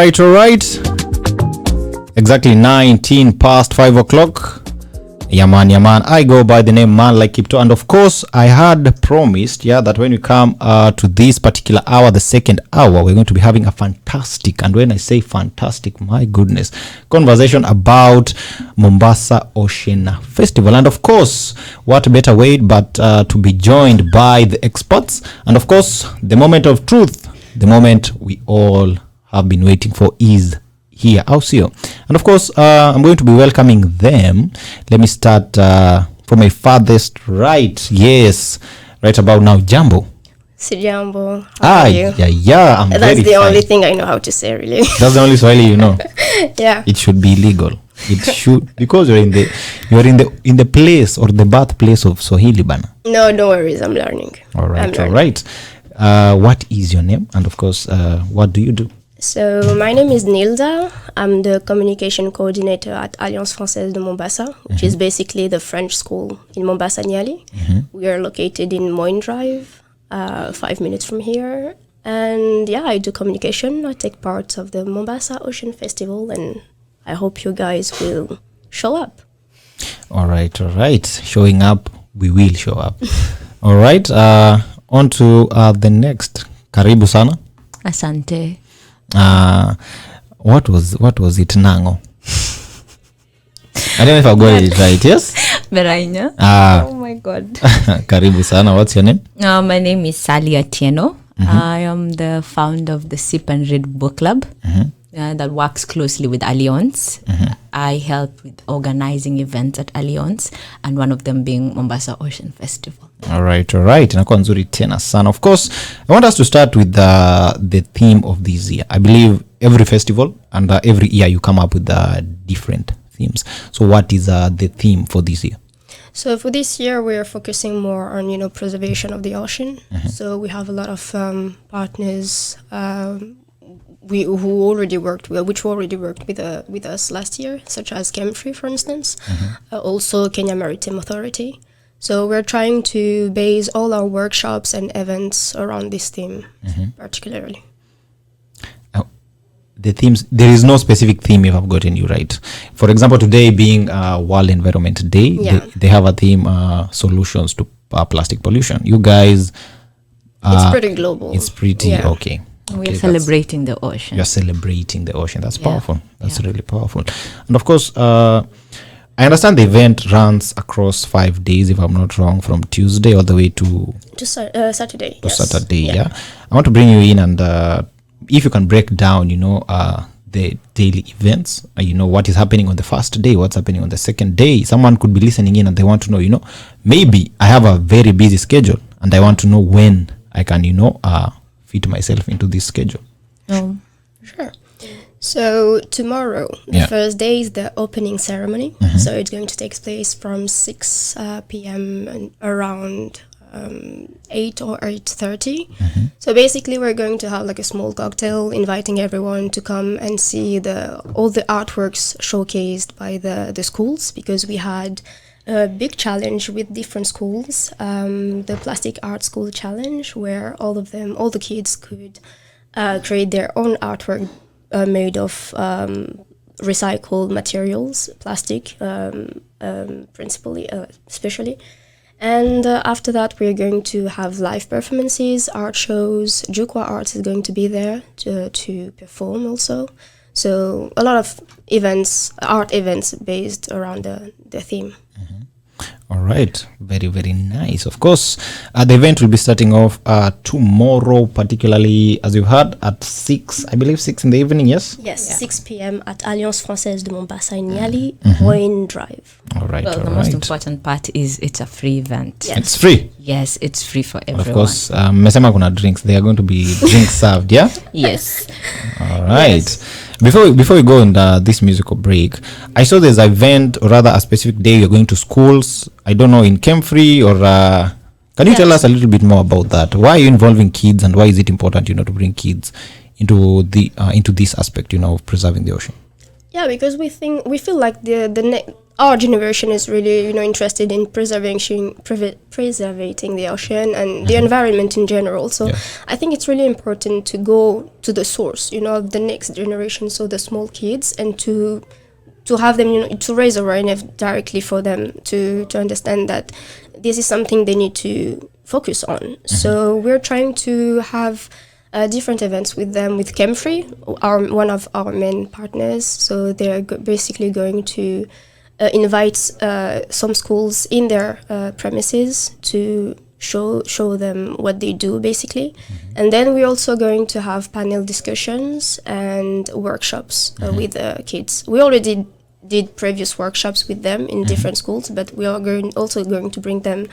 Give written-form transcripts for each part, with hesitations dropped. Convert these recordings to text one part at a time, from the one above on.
right. Exactly 19 past 5 o'clock. Yeah man. I go by the name Man Like Kipto, and of course I had promised that when we come to this particular hour, the second hour, we're going to be having a fantastic, and when I say fantastic, my goodness, conversation about Mombasa Ocean Festival. And of course, what better way but to be joined by the experts, and of course the moment of truth, the moment we all have been waiting for is here, Ausio. And of course, I'm going to be welcoming them. Let me start from my farthest right. Yes, right about now. Jambo. Sijambo. How are you? Yeah. That's the only thing I know how to say, really. That's the only Swahili you know. Yeah. It should be illegal. It should, because you're in the place or the birthplace of Swahili bana. No worries. I'm learning. All right. What is your name? And of course, what do you do? So my name is Nilda. I'm the communication coordinator at Alliance Française de Mombasa, which is basically the French school in Mombasa, Nyali. We are located in Moine Drive, 5 minutes from here. And yeah, I do communication. I take part of the Mombasa Ocean Festival, and I hope you guys will show up. All right. Showing up, we will show up. All right. On to the next. Karibu sana. Asante. What was it, Nango? I don't know if I got it right. Yes. Beraina. Oh my God. Karibu sana. What's your name? My name is Sally Atieno. I am the founder of the Sip and Read Book Club that works closely with Alliance. I help with organizing events at Alliance, and one of them being Mombasa Ocean Festival. All right. Inakuwa nzuri tena sana. Of course, I want us to start with the theme of this year. I believe every festival and every year you come up with different themes. So what is the theme for this year? So for this year, we are focusing more on, preservation of the ocean. So we have a lot of partners which already worked with us last year, such as Chemfree, for instance, also Kenya Maritime Authority. So we're trying to base all our workshops and events around this theme, particularly. The themes, there is no specific theme, if I've gotten you right. For example, today being World Environment Day, they have a theme, solutions to plastic pollution. You guys... it's pretty global. It's pretty, okay. We're celebrating the ocean. You're celebrating the ocean. That's powerful. That's really powerful. And of course, I understand the event runs across 5 days, if I'm not wrong, from Tuesday all the way to Saturday. Saturday, I want to bring you in, and if you can break down, the daily events, what is happening on the first day, what's happening on the second day. Someone could be listening in and they want to know, maybe I have a very busy schedule and I want to know when I can, fit myself into this schedule. Sure. So tomorrow, the first day is the opening ceremony. So it's going to take place from 6 p.m. and around 8 or 8:30. So basically, we're going to have like a small cocktail, inviting everyone to come and see all the artworks showcased by the schools, because we had a big challenge with different schools, the Plastic Art School Challenge, where all the kids could create their own artwork made of recycled materials, plastic, principally, especially. And after that, we're going to have live performances, art shows. Jukwa Arts is going to be there to perform also. So a lot of art events based around the theme. All right. Very, very nice. Of course, the event will be starting off tomorrow, particularly, as you heard, at 6 in the evening, yes? Yes, 6 p.m. at Alliance Française de Mombasa in Nyali, Moine Drive. All right. Well, the most important part is it's a free event. Yes. It's free? Yes, it's free for everyone. Of course, mesema kuna drinks. There are going to be drinks served, yeah? Yes. All right. Yes. Before we go on this musical break, I saw there's an event, or rather a specific day you're going to schools. I don't know, in Chemfree, or can you tell us a little bit more about that? Why are you involving kids, and why is it important, to bring kids into this aspect, of preserving the ocean? Yeah, because we feel like our generation is really, interested in preserving the ocean and the environment in general. So I think it's really important to go to the source, of the next generation, so the small kids, and to have them, to raise awareness directly for them to understand that this is something they need to focus on. So we're trying to have different events with them, with Chemfree, one of our main partners. So they're basically going to invite some schools in their premises to show them what they do, basically. And then we're also going to have panel discussions and workshops with the kids. We already did previous workshops with them in different schools, but we are also going to bring them,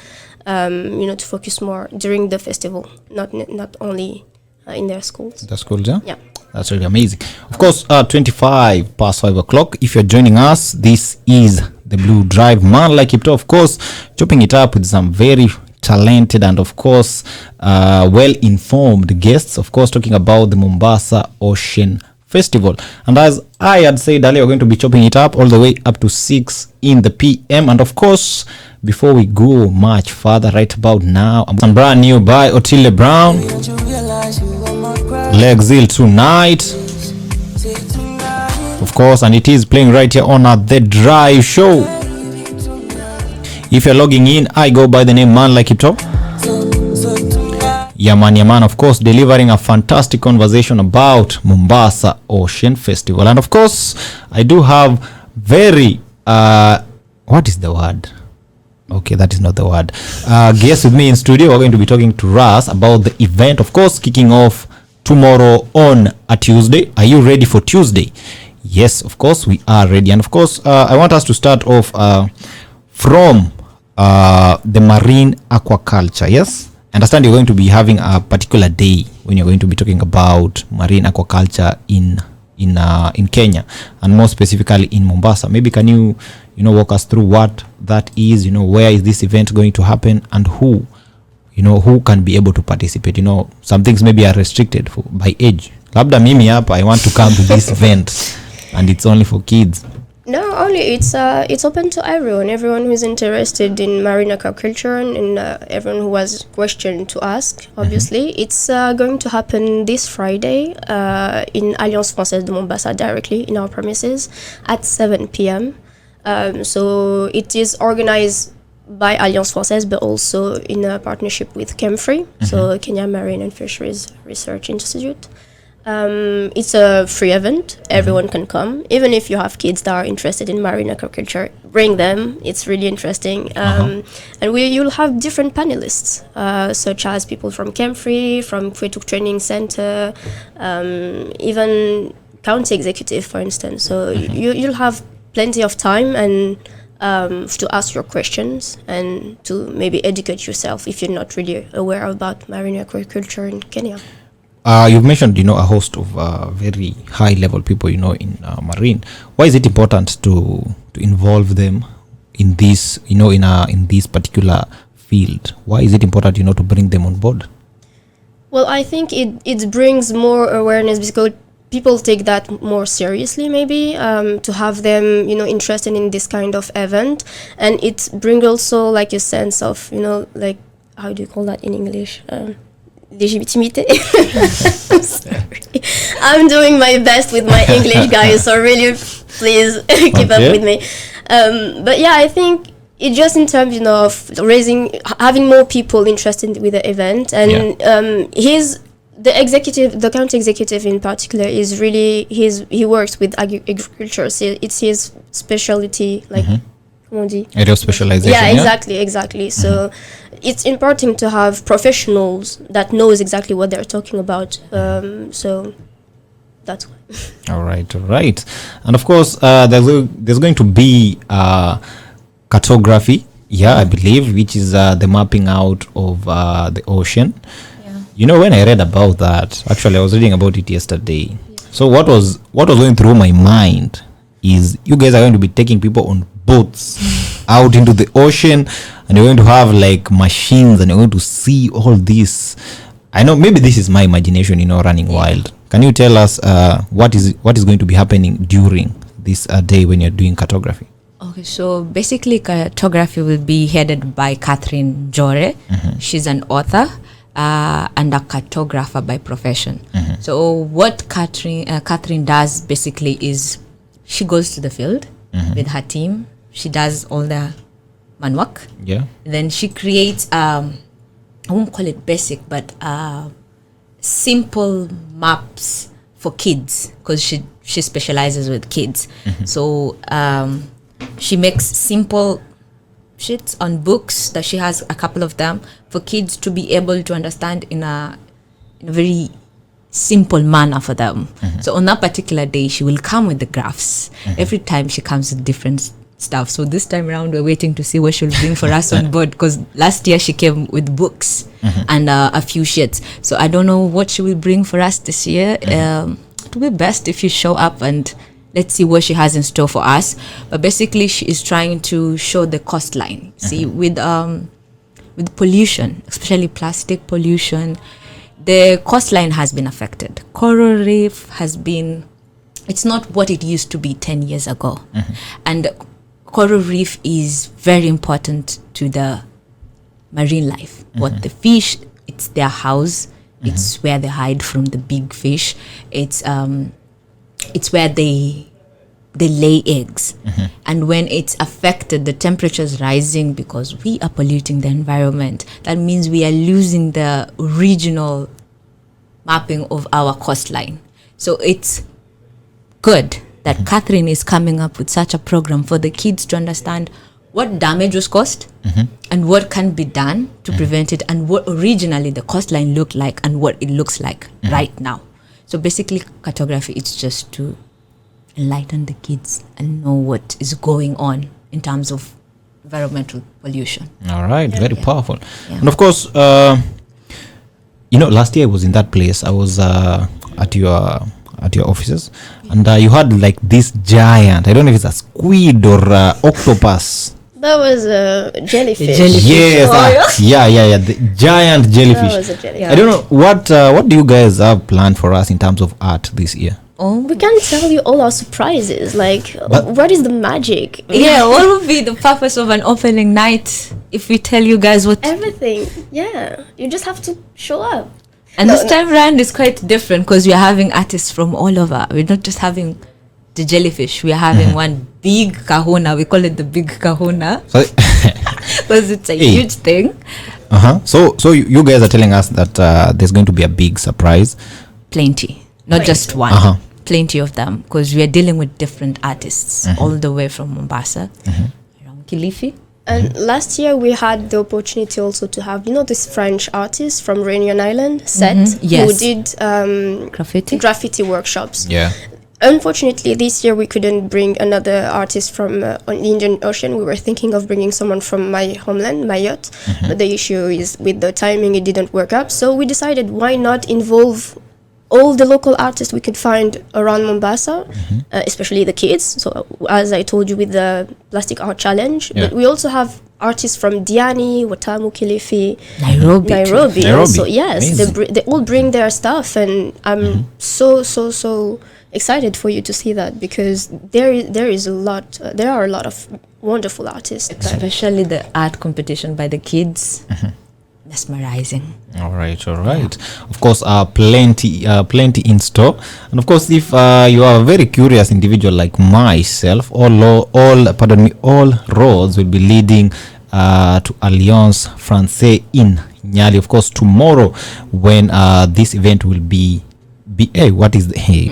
to focus more during the festival, not only in their schools. The schools, yeah? Yeah. That's really amazing. Of course, 25 past 5 o'clock. If you're joining us, this is the Blue Drive. Man like Kipto, of course, chopping it up with some very talented and, of course, well-informed guests. Of course, talking about the Mombasa Ocean Festival. And as I had said earlier, we're going to be chopping it up all the way up to 6 in the PM. And, of course, before we go much further, right about now, some brand new by Otile Brown. L'exil tonight, of course, and it is playing right here on The Drive Show. If you're logging in, I go by the name Man Like It Top. Yaman, of course, delivering a fantastic conversation about Mombasa Ocean Festival. And of course, I do have very what is the word? Okay, that is not the word. Guests with me in studio. We're going to be talking to Russ about the event, of course, kicking off tomorrow on a Tuesday. Are you ready for Tuesday? Yes, of course we are ready. And of course, I want us to start off from the marine aquaculture. Yes, I understand you're going to be having a particular day when you're going to be talking about marine aquaculture in Kenya, and more specifically in Mombasa. Maybe can you walk us through what that is? Where is this event going to happen, and who can be able to participate? Some things maybe are restricted by age. Labda mimi hapa, I want to come to this event and it's only for kids. No, only it's open to everyone who is interested in marine aquaculture, and everyone who has question to ask, obviously. It's going to happen this Friday in Alliance Française de Mombasa, directly in our premises at 7 p.m. So it is organized by Alliance Française, but also in a partnership with Chemfree, so Kenya Marine and Fisheries Research Institute. It's a free event. Everyone can come. Even if you have kids that are interested in marine aquaculture, bring them. It's really interesting. And you'll have different panelists, such as people from Chemfree, from Kwetuk Training Center, even county executive, for instance. So you'll have plenty of time and to ask your questions and to maybe educate yourself if you're not really aware about marine aquaculture in Kenya. You've mentioned, a host of very high-level people, in marine. Why is it important to involve them in this, in this particular field? Why is it important, to bring them on board? Well, I think it brings more awareness because people take that more seriously, maybe, to have them, interested in this kind of event. And it brings also, like, a sense of, like, how do you call that in English? Legitimité. I'm sorry. I'm doing my best with my English, guys, so really, please keep up with me. But yeah, I think it just in terms, of having more people interested with the event, and the county executive in particular is really he works with agriculture, so it's his specialty, like. Area of specialization. Yeah, exactly. So it's important to have professionals that knows exactly what they're talking about. So that's why. All right. And of course, there's going to be cartography. I believe, which is the mapping out of the ocean. Yeah. When I read about that, actually, I was reading about it yesterday. Yeah. So what was going through my mind is you guys are going to be taking people on boats out into the ocean, and you're going to have like machines, and you're going to see all this. I know maybe this is my imagination, running wild. Can you tell us what is going to be happening during this day when you're doing cartography? Okay, so basically cartography will be headed by Catherine Jore. She's an author and a cartographer by profession. So what Catherine does basically is she goes to the field with her team. She does all the manwork. Yeah. Then she creates, I won't call it basic, but simple maps for kids, because she specializes with kids. So she makes simple sheets on books that she has a couple of them for kids to be able to understand in a very simple manner for them. So on that particular day, she will come with the graphs. Every time she comes with different stuff. So this time around, we're waiting to see what she'll bring for us on board, because last year she came with books and a few sheets. So I don't know what she will bring for us this year. It will be best if you show up and let's see what she has in store for us. But basically, she is trying to show the coastline. See, with pollution, especially plastic pollution, the coastline has been affected. Coral reef has been, it's not what it used to be 10 years ago. And coral reef is very important to the marine life. What the fish, it's their house. It's where they hide from the big fish. It's where they lay eggs. And when it's affected, the temperature's rising because we are polluting the environment. That means we are losing the regional mapping of our coastline. So it's good that Catherine is coming up with such a program for the kids to understand what damage was caused and what can be done to prevent it, and what originally the coastline looked like and what it looks like right now. So basically, cartography, it's just to enlighten the kids and know what is going on in terms of environmental pollution. All right, very powerful. Yeah. And of course, last year I was in that place. I was at your offices, and you had like this giant, I don't know if it's a squid or octopus. That was a jellyfish. Yes, yeah, the giant jellyfish. That was a jellyfish. I don't know what do you guys have planned for us in terms of art this year? We can't tell you all our surprises. Like, what is the magic? Yeah, what would be the purpose of an opening night if we tell you guys what? Everything. Yeah, you just have to show up. And this time around is quite different because we are having artists from all over. We're not just having the jellyfish. We are having one big kahuna. We call it the big kahuna because it's a huge thing. So you guys are telling us that there's going to be a big surprise. Plenty, not just one. Plenty of them, because we are dealing with different artists all the way from Mombasa, around Kilifi. And last year we had the opportunity also to have, this French artist from Reunion Island, Seth, who did graffiti workshops. Yeah. Unfortunately, this year we couldn't bring another artist from on the Indian Ocean. We were thinking of bringing someone from my homeland, Mayotte, but the issue is with the timing, it didn't work out. So we decided, why not involve all the local artists we could find around Mombasa, especially the kids. So as I told you with the Plastic Art Challenge, but we also have artists from Diani, Watamu, Kilifi, Nairobi. Also, yes, they all bring their stuff, and I'm so excited for you to see that, because there are a lot of wonderful artists, especially the art competition by the kids. Mesmerizing. All right. Of course, plenty in store. And of course, if you are a very curious individual like myself, all roads will be leading to Alliance Française in Nyali. Of course, tomorrow when this event will be what is the wait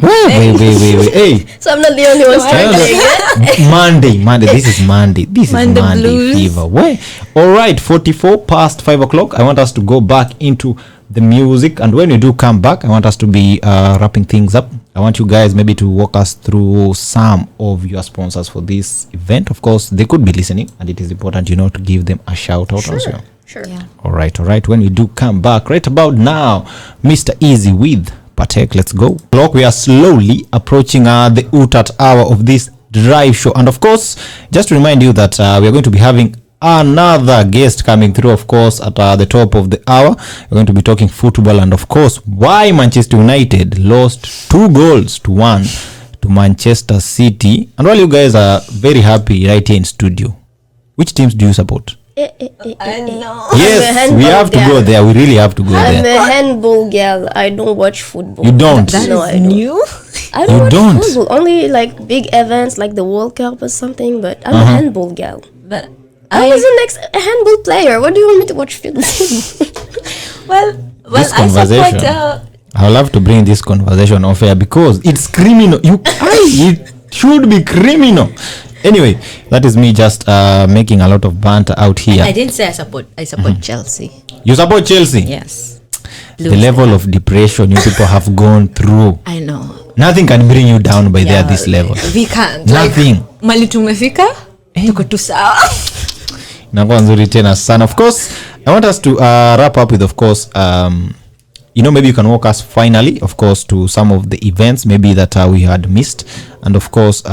hey, so I'm not the only one starting Monday, this is Monday blues. Fever. Wait, all right, 44 past 5 o'clock. I want us to go back into the music, and when we do come back, I want us to be wrapping things up. I want you guys maybe to walk us through some of your sponsors for this event. Of course, they could be listening, and it is important to give them a shout out also. Sure. Yeah. All right, when we do come back right about now, Mr. Easy with Patek, let's go. Clock, we are slowly approaching the UTAT hour of this drive show, and of course, just to remind you that we are going to be having another guest coming through, of course, at the top of the hour. We're going to be talking football, and of course, why Manchester United lost 2-1 to Manchester City. And while you guys are very happy right here in studio, which teams do you support? I know. Yes, we have to go there. We really have to go I'm there. a handball girl. I don't watch football. You don't? That No, is I don't. new. I You don't watch don't? football. Only like big events like the World Cup or something. But I'm a handball girl. But I was a handball player. What do you want me to watch football? This I support. conversation. I love to bring this conversation off air because it's criminal. It should be criminal. Anyway, that is me just making a lot of banter out here. I didn't say I support. I support Chelsea. You support Chelsea? Yes. The level of depression you people have gone through. I know. Nothing can bring you down by there this level. We can't. Nothing. Mali tumefika. Tuko tu sawa. Inakuwa nzuri tena sana. Of course, I want us to wrap up with, of course, maybe you can walk us finally, of course, to some of the events maybe that we had missed. And of course,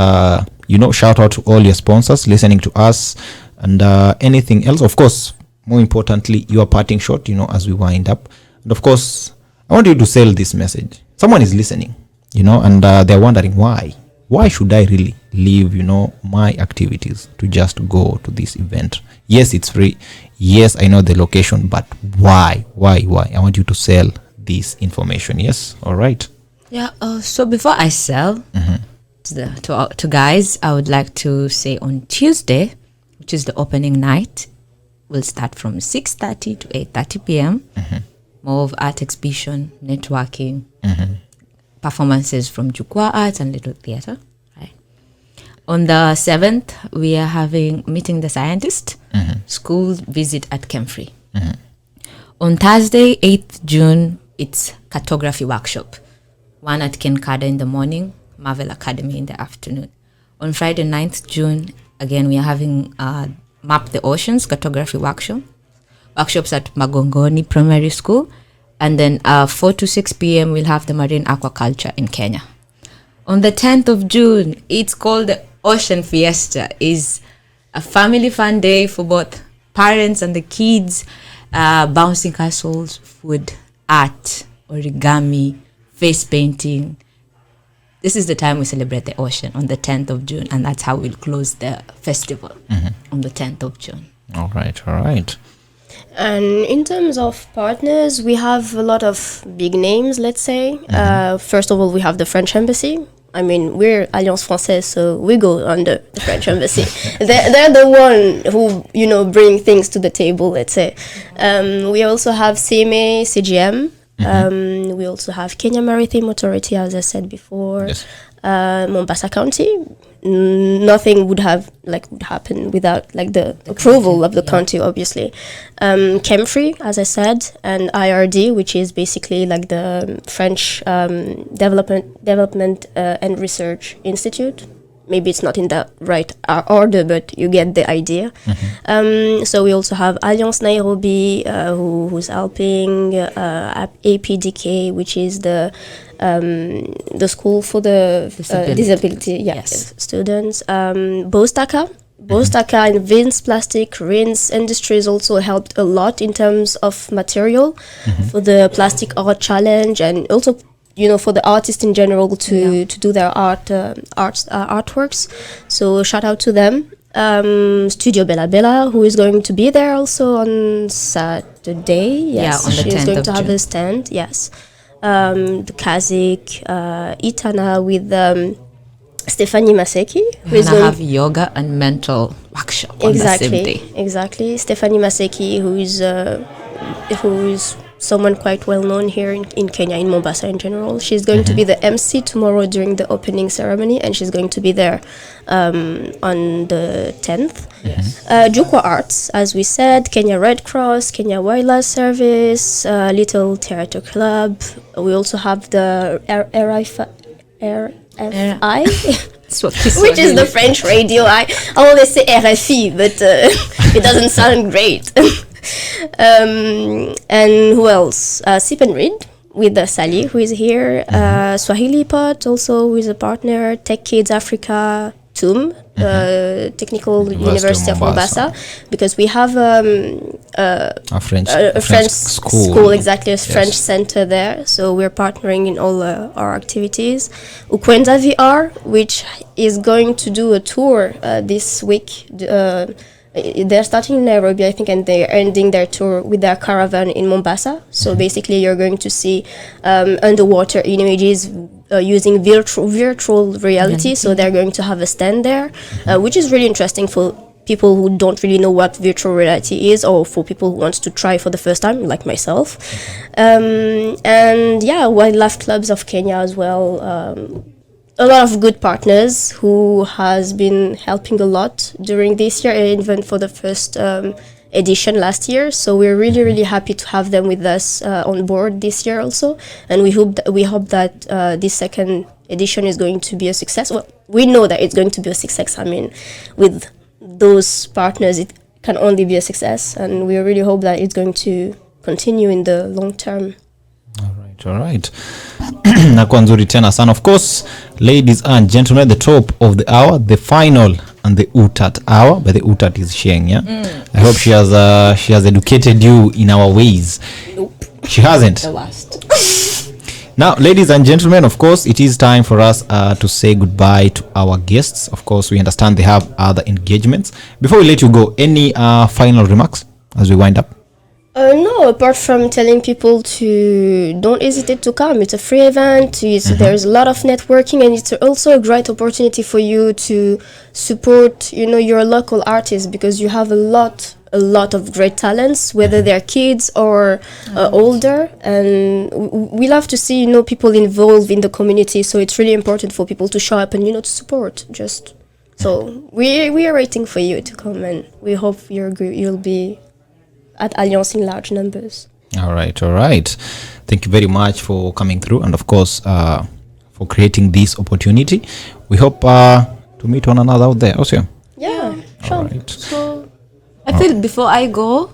shout out to all your sponsors listening to us and anything else. Of course, more importantly, your parting shot, as we wind up. And of course, I want you to sell this message. Someone is listening, and they're wondering why. Why should I really leave, my activities to just go to this event? Yes, it's free. Yes, I know the location, but why? Why? I want you to sell this information. Yes? All right. Yeah. So before I sell to guys, I would like to say on Tuesday, which is the opening night, we'll start from 6:30 to 8:30 p.m. More of art exhibition, networking, performances from Jukwa Arts and Little Theatre. Right. On the 7th, we are having Meeting the Scientist, school visit at Kemfrey. On Thursday, 8th June, it's Cartography workshop. One at Kenkada in the morning, Marvel Academy in the afternoon. On Friday, 9th June, again, we are having Map the Oceans Cartography workshops at Magongoni Primary School. And then 4 to 6 p.m. we'll have the marine aquaculture in Kenya. On the 10th of June, it's called the Ocean Fiesta. It's a family fun day for both parents and the kids. Bouncing castles, food, art, origami, face painting. This is the time we celebrate the ocean on the 10th of June. And that's how we'll close the festival on the 10th of June. All right. And in terms of partners, we have a lot of big names, let's say. First of all, we have the French Embassy. I mean, we're Alliance Française, so we go under the French Embassy. They're the one who, bring things to the table, let's say. We also have CMA, CGM. We also have Kenya Maritime Authority, as I said before. Yes. Mombasa County. Nothing would happen without the approval of the county, obviously. Kemfrey, as I said, and IRD, which is basically the French Development and Research Institute. Maybe it's not in the right order, but you get the idea. So we also have Alliance Nairobi, who's helping, APDK, which is the school for the disability students. Bostaka and Vince Plastic, Rins Industries also helped a lot in terms of material for the Plastic Art Challenge, and also for the artists in general to do their artworks. So shout out to them. Studio Bella Bella, who is going to be there also on Saturday. Yes, on the 10th she's going of to have June. a stand. Yes. The Kazik, Itana with Stephanie Maseki, who is going to have yoga and mental workshop on the same day. Exactly. Stephanie Maseki, who is someone quite well known here in Kenya, in Mombasa in general. She's going to be the MC tomorrow during the opening ceremony, and she's going to be there on the 10th. Yes. Jukwa Arts, as we said, Kenya Red Cross, Kenya Wildlife Service, Little Theatre Club. We also have the RFI, which is the French radio. I always say RFI, but it doesn't sound great. And who else? Sip and Read with Sally, who is here. Swahili Pot also, who is a partner. Tech Kids Africa, TUM, Technical University of Mombasa, because we have a French school, exactly, a French center there. So we're partnering in all our activities. Ukwenda VR, which is going to do a tour this week. They're starting in Nairobi, I think, and they're ending their tour with their caravan in Mombasa. So basically, you're going to see underwater images using virtual reality. So they're going to have a stand there, which is really interesting for people who don't really know what virtual reality is, or for people who want to try for the first time, like myself. And yeah, wildlife clubs of Kenya as well. A lot of good partners who has been helping a lot during this year, and even for the first edition last year. So we're really happy to have them with us on board this year also, and we hope that this second edition is going to be a success. Well, we know that it's going to be a success. I mean, with those partners, it can only be a success, and we really hope that it's going to continue in the long term. All right. Nakuwa nzuri tena sana. Of course, ladies and gentlemen, the top of the hour, the final and the UTAT hour, but the UTAT is Sheng, yeah? I hope she has educated you in our ways. Nope. She hasn't. The last. Now, ladies and gentlemen, of course, it is time for us to say goodbye to our guests. Of course, we understand they have other engagements. Before we let you go, any final remarks as we wind up? No, apart from telling people to don't hesitate to come. It's a free event. There's a lot of networking, and it's also a great opportunity for you to support, your local artists, because you have a lot of great talents, whether they're kids or older, and we love to see people involved in the community. So it's really important for people to show up and to support. So we are waiting for you to come, and we hope you'll be at Alliance in large numbers. All right. Thank you very much for coming through, and of course for creating this opportunity. We hope to meet one another out there also. Yeah, sure. Right. So I feel before I go,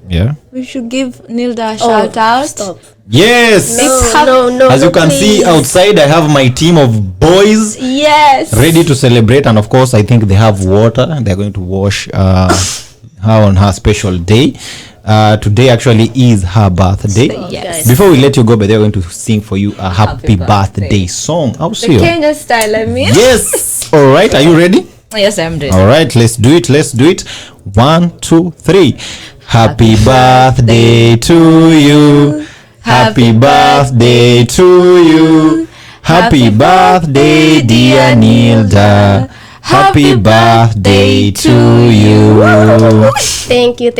we should give Nilda a shout out. Stop. Yes. No. As you can see outside, I have my team of boys. Yes. Ready to celebrate, and of course, I think they have water. They're going to wash her on her special day. Today actually is her birthday. Yes. Before we let you go, but they're going to sing for you a happy birthday song. I'll see you. The Kenya style, I mean. Yes. All right. Are you ready? Yes, I'm ready. All right. Let's do it. 1, 2, 3. Happy birthday to you. Happy birthday to you. Happy birthday, dear Nilda. Happy birthday to you. Thank you.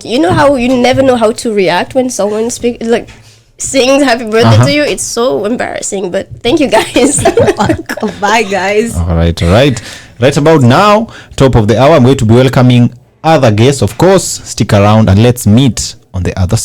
You know how you never know how to react when someone sings happy birthday to you? It's so embarrassing, but thank you guys. Bye guys. All right. Right about now, top of the hour, I'm going to be welcoming other guests. Of course, stick around and let's meet on the other side.